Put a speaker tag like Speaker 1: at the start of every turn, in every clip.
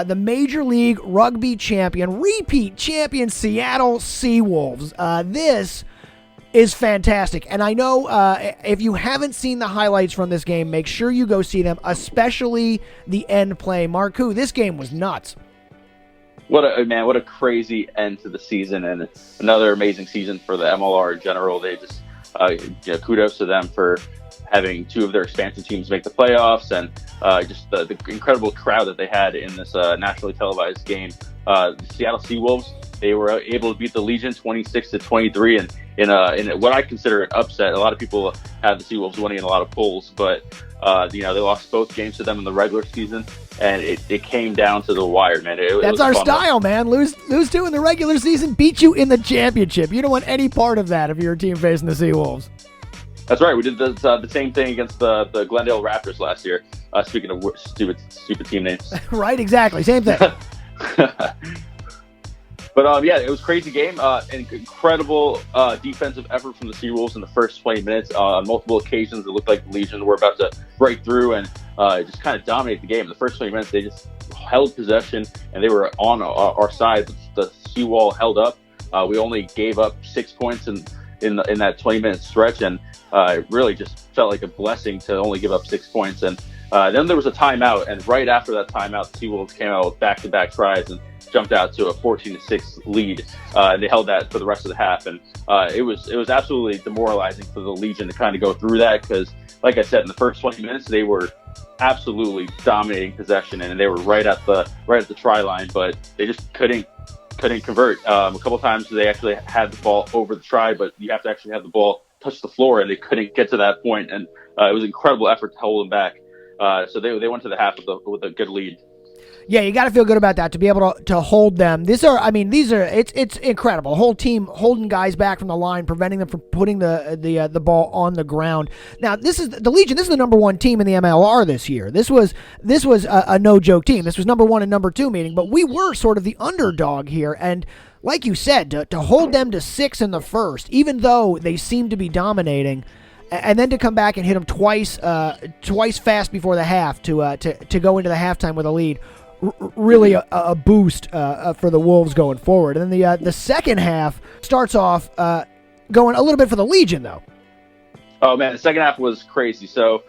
Speaker 1: the Major League Rugby champion, repeat champion Seattle Seawolves. This is fantastic. And I know if you haven't seen the highlights from this game, make sure you go see them, especially the end play. Marku, this game was nuts.
Speaker 2: What a crazy end to the season, and another amazing season for the MLR in general. They just, kudos to them for having two of their expansion teams make the playoffs, and just the incredible crowd that they had in this nationally televised game. The Seattle Seawolves, they were able to beat the Legion 26-23, and in what I consider an upset. A lot of people have the Seawolves winning in a lot of polls, but they lost both games to them in the regular season, and it came down to the wire, man.
Speaker 1: That's our style, man. Lose two in the regular season, beat you in the championship. You don't want any part of that if you're a team facing the Seawolves.
Speaker 2: That's right. We did the same thing against the Glendale Raptors last year. Speaking of stupid team names.
Speaker 1: Right, exactly. Same thing.
Speaker 2: But it was a crazy game. An incredible defensive effort from the Seawolves in the first 20 minutes. On multiple occasions, it looked like the Legion were about to break through and just kind of dominate the game. In the first 20 minutes, they just held possession, and they were on our side. The Seawall held up. We only gave up 6 points in that 20-minute stretch, and it really just felt like a blessing to only give up 6 points. And then there was a timeout, and right after that timeout, the Seawolves came out with back-to-back tries and jumped out to a 14-6 lead. And they held that for the rest of the half, and it was absolutely demoralizing for the Legion to kind of go through that, because, like I said, in the first 20 minutes, they were absolutely dominating possession, and they were right at the try line, but they just couldn't convert. A couple times they actually had the ball over the try, but you have to actually have the ball touch the floor, and they couldn't get to that point, and it was an incredible effort to hold them back. So they went to the half with a good lead.
Speaker 1: Yeah, you got to feel good about that, to be able to hold them. It's incredible. Whole team holding guys back from the line, preventing them from putting the ball on the ground. Now, this is the Legion. This is the number one team in the MLR this year. This was a no joke team. This was number one and number two meeting, but we were sort of the underdog here. And like you said, to hold them to 6 in the first, even though they seemed to be dominating, and then to come back and hit them twice fast before the half to go into the halftime with a lead. Really a boost for the Wolves going forward. And then the second half starts off going a little bit for the Legion, though.
Speaker 2: Oh, man, the second half was crazy. So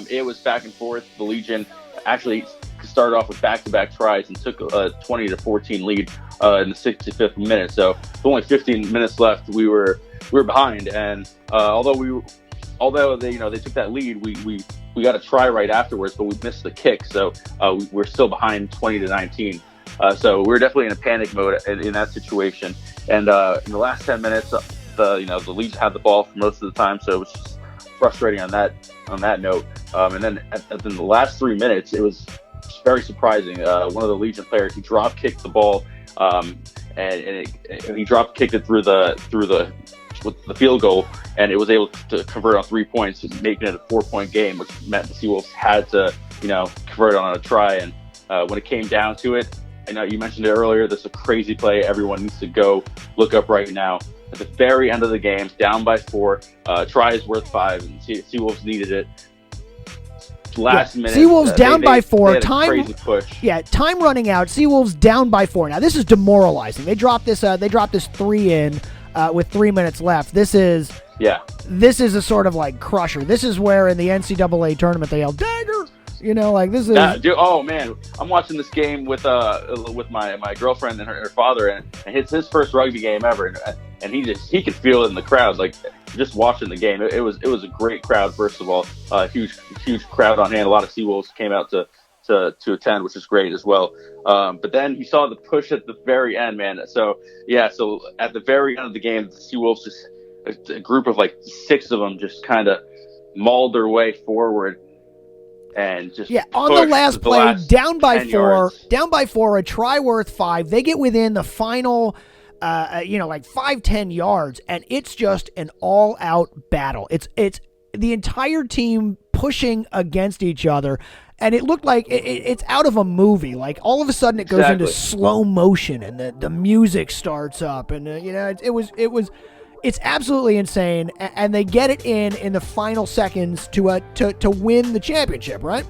Speaker 2: it was back and forth. The Legion actually started off with back-to-back tries and took a 20-14 lead in the 65th minute. So with only 15 minutes left, we were behind. And although they took that lead, we got a try right afterwards, but we missed the kick, so we're still behind 20-19. So we're definitely in a panic mode in that situation. And in the last 10 minutes, the Legion had the ball for most of the time, so it was just frustrating on that note. And then in the last 3 minutes, it was very surprising. One of the Legion players, he drop kicked the ball, and he drop kicked it through the with the field goal, and it was able to convert on 3 points, making it a 4-point game, which meant the Seawolves had to, convert on a try. And when it came down to it, I know you mentioned it earlier, this is a crazy play everyone needs to go look up right now. At the very end of the game, down by 4, try is worth 5, and Seawolves needed it. Last minute,
Speaker 1: Seawolves down by 4. Time,
Speaker 2: crazy push.
Speaker 1: Yeah, time running out. Seawolves down by 4. Now this is demoralizing. They dropped this 3 in. With 3 minutes left. This is a sort of like crusher. This is where in the NCAA tournament they yell dagger. This is.
Speaker 2: Dude, oh man, I'm watching this game with my girlfriend and her father, and it's his first rugby game ever, and he could feel it in the crowd, like just watching the game. It was a great crowd. First of all, huge crowd on hand. A lot of Seawolves came out to attend, which is great as well. But then you saw the push at the very end, man. So at the very end of the game, the Seawolves, just a group of like 6 of them, just kind of mauled their way forward and just
Speaker 1: on the last play, down by 4, a try worth 5. They get within the final, 5-10 yards, and it's just an all-out battle. It's the entire team pushing against each other. And it looked like it's out of a movie. Like all of a sudden, it goes into slow motion, and the music starts up, and it's absolutely insane. And they get it in the final seconds to win the championship, right?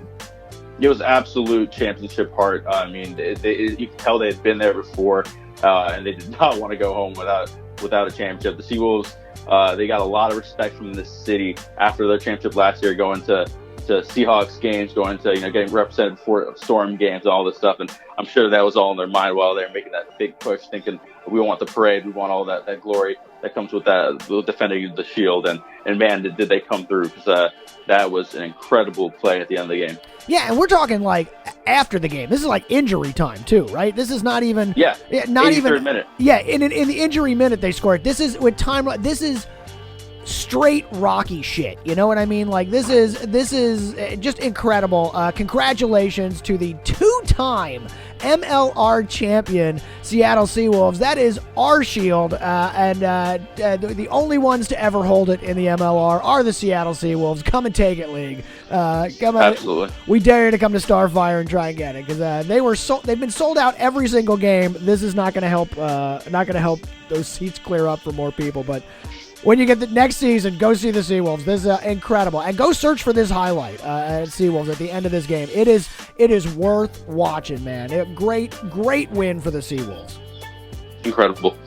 Speaker 2: It was absolute championship heart. I mean, you could tell they had been there before, and they did not want to go home without a championship. The Seawolves, they got a lot of respect from the city after their championship last year, going to Seahawks games, going to getting represented for Storm games and all this stuff. And I'm sure that was all in their mind while they're making that big push, thinking we want the parade, we want all that glory that comes with that, with defending the Shield. And man, did they come through, because that was an incredible play at the end of the game.
Speaker 1: Yeah, and we're talking like after the game. This is like injury time too, right? This is not even not even
Speaker 2: minute.
Speaker 1: Yeah, in the injury minute they scored. This is with time. This is straight Rocky shit. You know what I mean? Like this is just incredible. Congratulations to the two-time MLR champion Seattle Seawolves. That is our Shield, and the only ones to ever hold it in the MLR are the Seattle Seawolves. Come and take it, league. Come on.
Speaker 2: Absolutely.
Speaker 1: We dare you to come to Starfire and try and get it, because they've been sold out every single game. This is not going to help. Not going to help those seats clear up for more people, but. When you get the next season, go see the Seawolves. This is incredible. And go search for this highlight at Seawolves at the end of this game. It is worth watching, man. Great win for the Seawolves.
Speaker 2: Incredible.